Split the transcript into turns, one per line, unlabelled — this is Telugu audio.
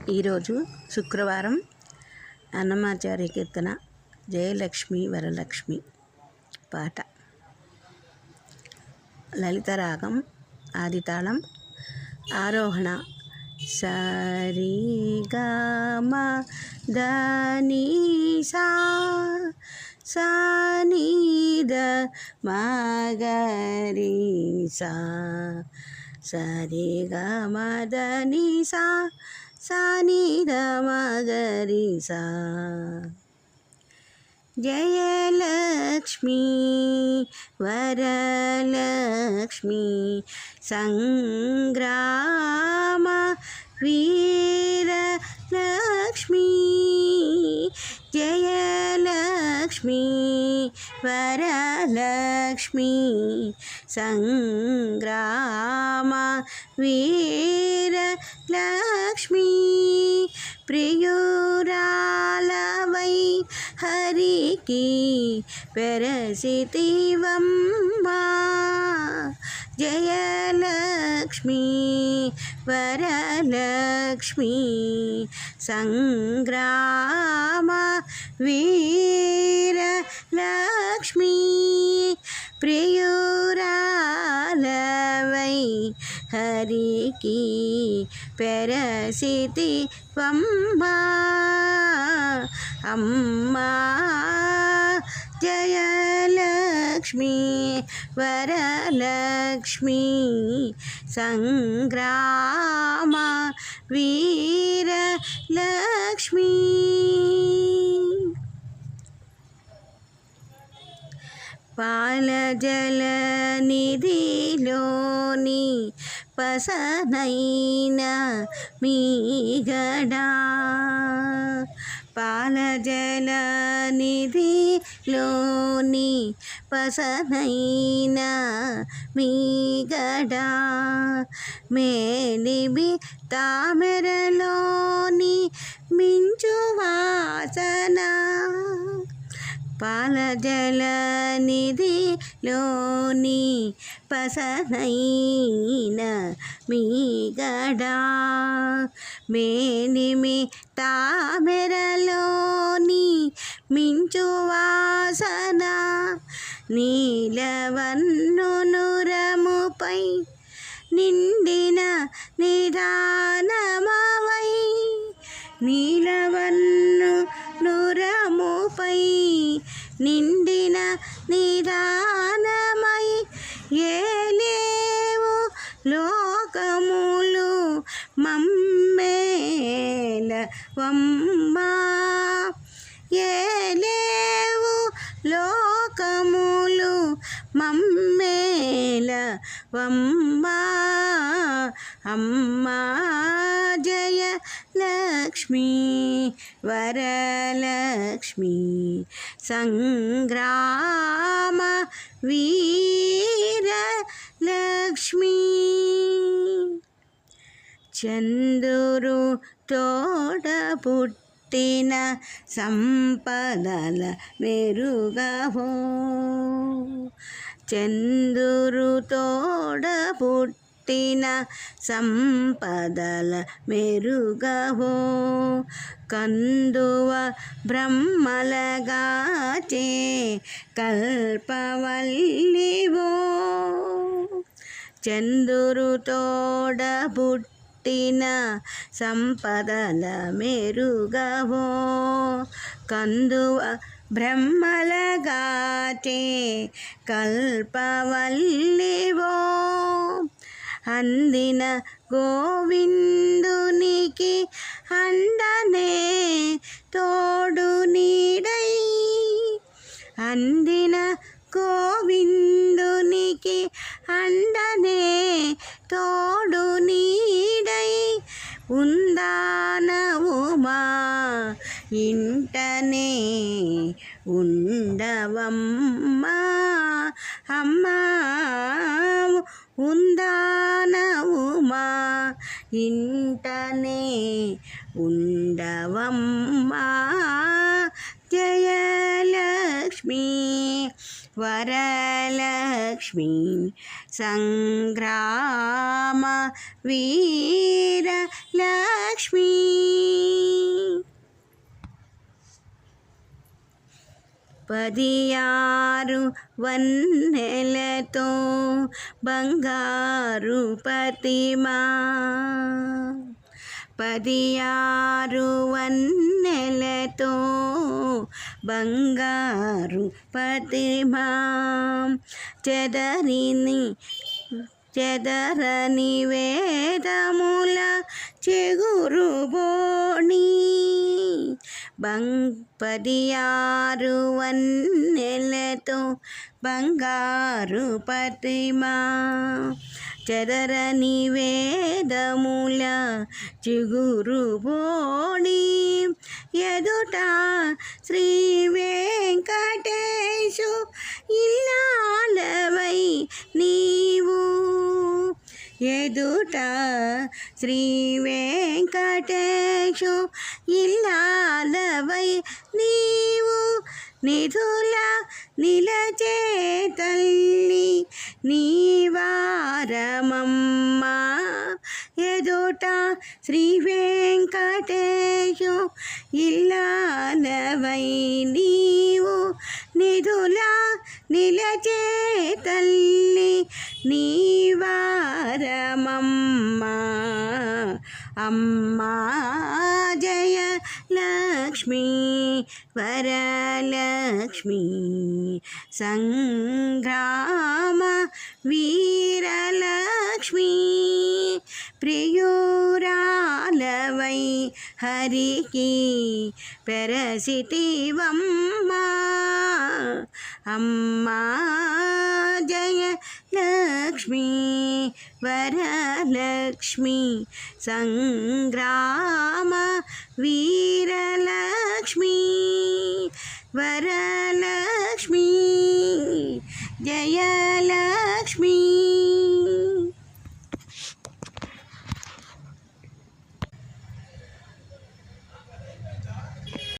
ఈరోజు శుక్రవారం అన్నమాచార్య కీర్తన జయలక్ష్మి వరలక్ష్మి పాట. లలిత రాగం, ఆదితాళం, ఆరోహణ సరి గ మ ద ని సా సా ని ద మ గ రి సా సరి గ మ ద ని సా సా ని ద మ గ రి సా. జయలక్ష్మి వరలక్ష్మి సంగ్రామ వీరలక్ష్మి. జయలక్ష్మి వరలక్ష్మి సంగ్రామ వీరలక్ష్మి. ప్రియురాలవై హరికి పెరసితివమ్మా. జయలక్ష్మి వరలక్ష్మి సంగ్రామ వీరలక్ష్మి. ప్రియురాలవై హరికి పెరసితివమ్మా. అమ్మా జయలక్ష్మి వరలక్ష్మి సంగ్రామ వీరలక్ష్మి. పాలజల నిధిలోని పసనైన మీగడా. పాలజల నిధిలోని పసనైన మీగడా. మేలిమి తామెరలోని మించు వాసన. పాలజల నిధిలోని పసనైన మీగడా. మేలిమి తామెరలోని మించు వాసన. నీలవన్ను నురముపై నిండిన నిదానమవై. నీలవన్ను నురముపై నిండిన నిదానమై. ఏలేవు లోకములు మమ్మేలవమ్మా. ఏలేవు లోకములు మమ్మేలవమ్మా. అమ్మా జయలక్ష్మి వరలక్ష్మి సంగ్రామ వీరలక్ష్మి. చందురు తోడ పుట్టిన సంపదల మెరుగవో. చందురు తోడ పుట్టిన సంపదల మెరుగవో. కందువ బ్రహ్మలగాచే కల్పవల్లివో. చందురు తోడ పుట్టిన సంపదల మెరుగవో. కందువ బ్రహ్మలగాచే కల్పవల్లివో. అందిన గోవిందునికి అండనే తోడు నీడై. అందిన గోవిందునికి అండనే తోడు నీడై. ఉందానవుమా ఇంటనే ఉండవమ్మా. అమ్మా ఉందానవుమా ఇంటనే ఉండవమ్మా. జయలక్ష్మి వరలక్ష్మి సంగ్రామ వీరలక్ష్మి. 16 వన్నెలతో బంగారు ప్రతిమా 16 వన్నెలతో బంగారు ప్రతిమా చెదరని వేదముల చెగురు బోణి 16 వన్నెలతో బంగారు ప్రతిమా చెదరని వేదముల చిగురు బోణి ఎదుట శ్రీ వెంకటేశు ఇల్లాలవై నీవు ఎదుట శ్రీ వెంకటేశు ఇల్లాలవై నీవు నిధుల నిలచే తల్లి నీవారమమ్మా ఎదుట శ్రీ వెంకటేశు ఇల్లాలవై నీవు నిధుల నిలచే తల్లి నీవారమమ్మా అమ్మా జయ లక్ష్మీ వరలక్ష్మీ సంగ్రామ వీరలక్ష్మీ ప్రియురాలవై హరికి పెరసిటివమ్మా అమ్మా జయ లక్ష్మీ వరలక్ష్మీ సంగ్రామ వీరలక్ష్మీ వరలక్ష్మీ జయలక్ష్మీ